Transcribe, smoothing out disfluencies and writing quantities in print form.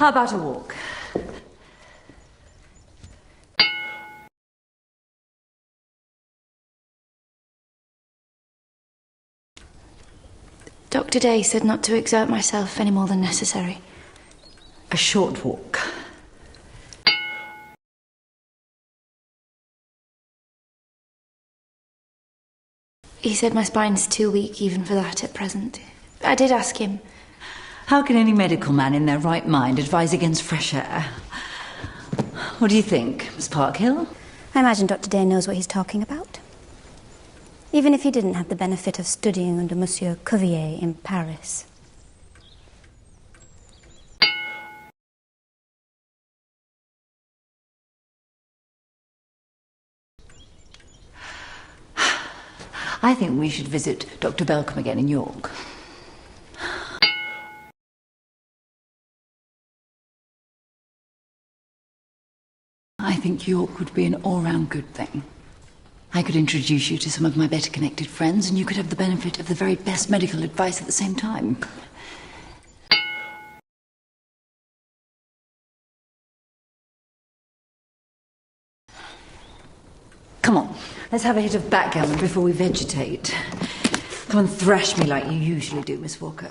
How about a walk? Dr. Day said not to exert myself any more than necessary. A short walk. He said my spine's too weak even for that at present. I did ask him. How can any medical man in their right mind advise against fresh air? What do you think, Miss Parkhill? I imagine Dr. Day knows what he's talking about. Even if he didn't have the benefit of studying under Monsieur Cuvier in Paris. I think we should visit Dr. Belcom again in York. I think York would be an all-round good thing. I could introduce you to some of my better connected friends, and you could have the benefit of the very best medical advice at the same time. Come on, let's have a hit of backgammon before we vegetate. Come and thrash me like you usually do, Miss Walker.